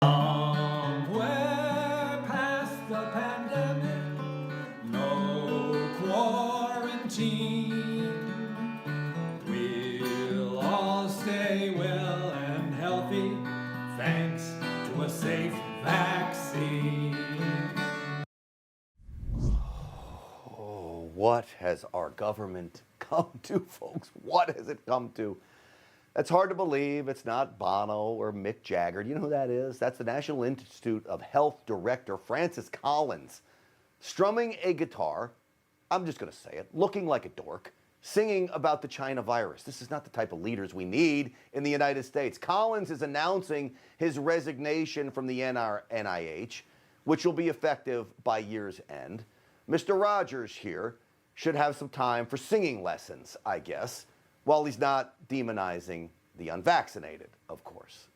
Somewhere past the pandemic, no quarantine. We'll all stay well and healthy thanks to a safe vaccine. Oh, what has our government come to, folks? What has it come to? It's hard to believe it's not Bono or Mick Jagger. Do you know who that is? That's the National Institute of Health Director Francis Collins, strumming a guitar, I'm just going to say it, looking like a dork, singing about the China virus. This is not the type of leaders we need in the United States. Collins is announcing his resignation from the NIH, which will be effective by year's end. Mr. Rogers here should have some time for singing lessons, I guess, while he's not demonizing the unvaccinated, of course.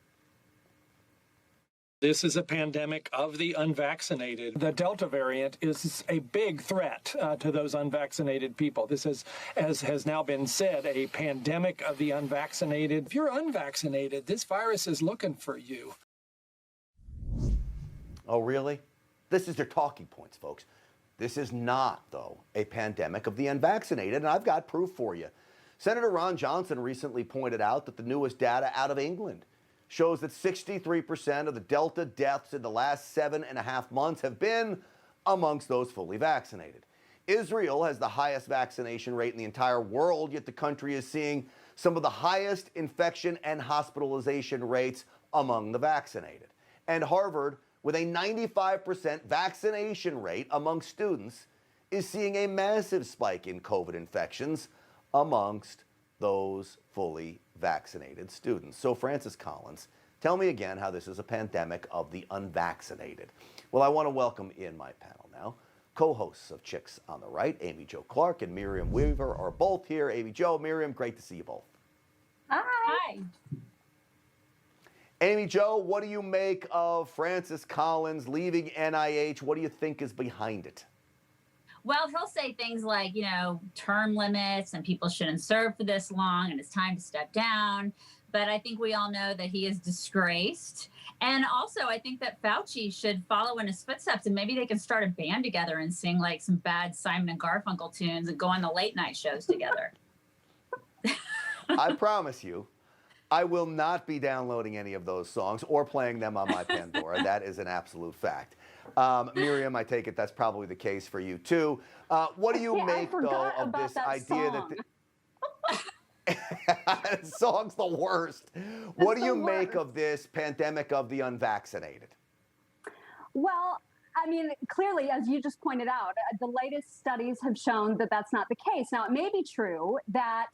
This is a pandemic of the unvaccinated. The Delta variant is a big threat to those unvaccinated people. This is, as has now been said, a pandemic of the unvaccinated. If you're unvaccinated, this virus is looking for you. Oh, really? This is their talking points, folks. This is not, though, a pandemic of the unvaccinated, and I've got proof for you. Senator Ron Johnson recently pointed out that the newest data out of England shows that 63% of the Delta deaths in the last 7.5 months have been amongst those fully vaccinated. Israel has the highest vaccination rate in the entire world, yet the country is seeing some of the highest infection and hospitalization rates among the vaccinated. And Harvard, with a 95% vaccination rate among students, is seeing a massive spike in COVID infections amongst those fully vaccinated students. So Francis Collins, tell me again how this is a pandemic of the unvaccinated. Well, I want to welcome in my panel now. Co-hosts of Chicks on the Right, Amy Jo Clark and Miriam Weaver, are both here. Amy Jo, Miriam, great to see you both. Hi. Amy Jo, what do you make of Francis Collins leaving NIH? What do you think is behind it? Well, he'll say things like, term limits and people shouldn't serve for this long and it's time to step down. But I think we all know that he is disgraced. And also, I think that Fauci should follow in his footsteps and maybe they can start a band together and sing like some bad Simon and Garfunkel tunes and go on the late night shows together. I promise you, I will not be downloading any of those songs or playing them on my Pandora. That is an absolute fact. Miriam, I take it that's probably the case for you too. What do you make, though, of this idea that the song's the worst? What do you make of this pandemic of the unvaccinated? Well, I mean, clearly, as you just pointed out, the latest studies have shown that that's not the case. Now, it may be true that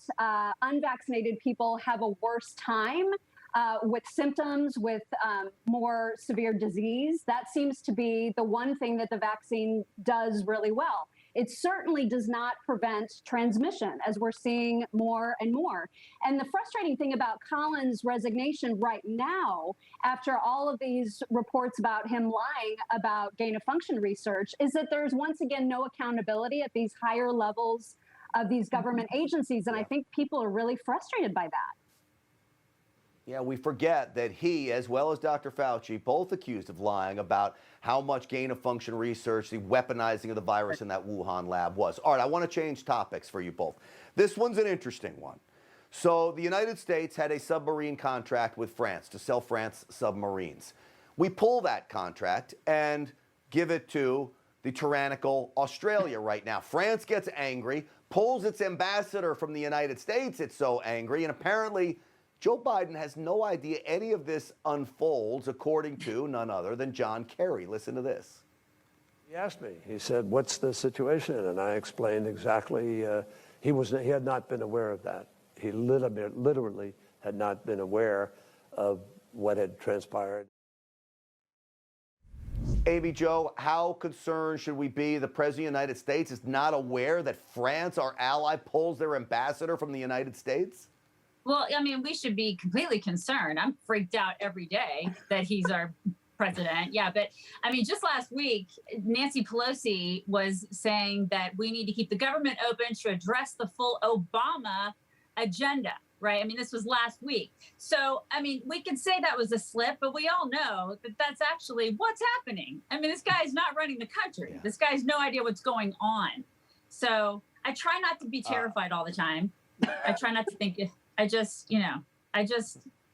unvaccinated people have a worse time with symptoms, with more severe disease. That seems to be the one thing that the vaccine does really well. It certainly does not prevent transmission, as we're seeing more and more. And the frustrating thing about Collins' resignation right now, after all of these reports about him lying about gain-of-function research, is that there's once again no accountability at these higher levels of these government agencies. And I think people are really frustrated by that. Yeah, we forget that he, as well as Dr. Fauci, both accused of lying about how much gain-of-function research, the weaponizing of the virus in that Wuhan lab was. All right, I want to change topics for you both. This one's an interesting one. So the United States had a submarine contract with France to sell France submarines. We pull that contract and give it to the tyrannical Australia right now. France gets angry, pulls its ambassador from the United States, it's so angry, and apparently Joe Biden has no idea any of this unfolds, according to none other than John Kerry. Listen to this. He asked me, he said, what's the situation? And I explained exactly, he had not been aware of that. He literally had not been aware of what had transpired. Amy Jo, how concerned should we be the President of the United States is not aware that France, our ally, pulls their ambassador from the United States? Well, I mean, we should be completely concerned. I'm freaked out every day that he's our president. Yeah, but I mean, just last week, Nancy Pelosi was saying that we need to keep the government open to address the full Obama agenda. right? I mean, this was last week. So, I mean, we can say that was a slip, but we all know that that's actually what's happening. I mean, this guy's not running the country. Yeah. This guy has no idea what's going on. So I try not to be terrified all the time. I try not to think, I just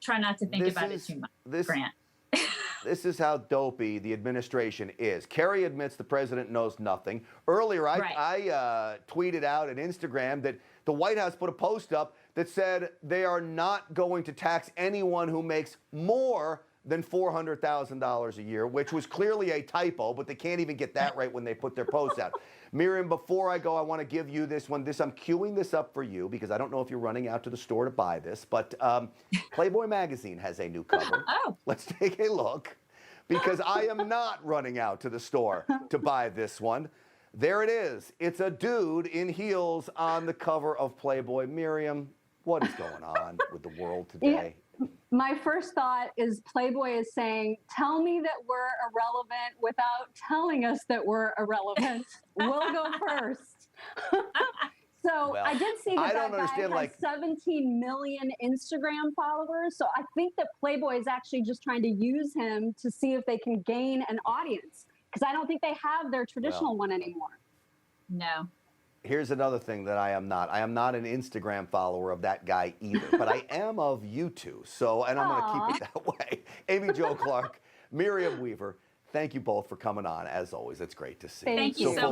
try not to think about it too much, Grant. This is how dopey the administration is. Kerry admits the president knows nothing. Earlier, I tweeted out on Instagram that the White House put a post up that said they are not going to tax anyone who makes more than $400,000 a year, which was clearly a typo, but they can't even get that right when they put their post out. Miriam, before I go, I want to give you this one. I'm queuing this up for you because I don't know if you're running out to the store to buy this, but Playboy magazine has a new cover. Oh. Let's take a look because I am not running out to the store to buy this one. There it is. It's a dude in heels on the cover of Playboy. Miriam, what is going on with the world today? My first thought is Playboy is saying, tell me that we're irrelevant without telling us that we're irrelevant. We'll go first. So Well, I did see that I don't that guy understand, has 17 million Instagram followers. So I think that Playboy is actually just trying to use him to see if they can gain an audience, because I don't think they have their traditional one anymore. No. Here's another thing that I am not. I am not an Instagram follower of that guy either, but I am of you two. So, and I'm going to keep it that way. Amy Jo Clark, Miriam Weaver, thank you both for coming on. As always, it's great to see you. Thank you so much.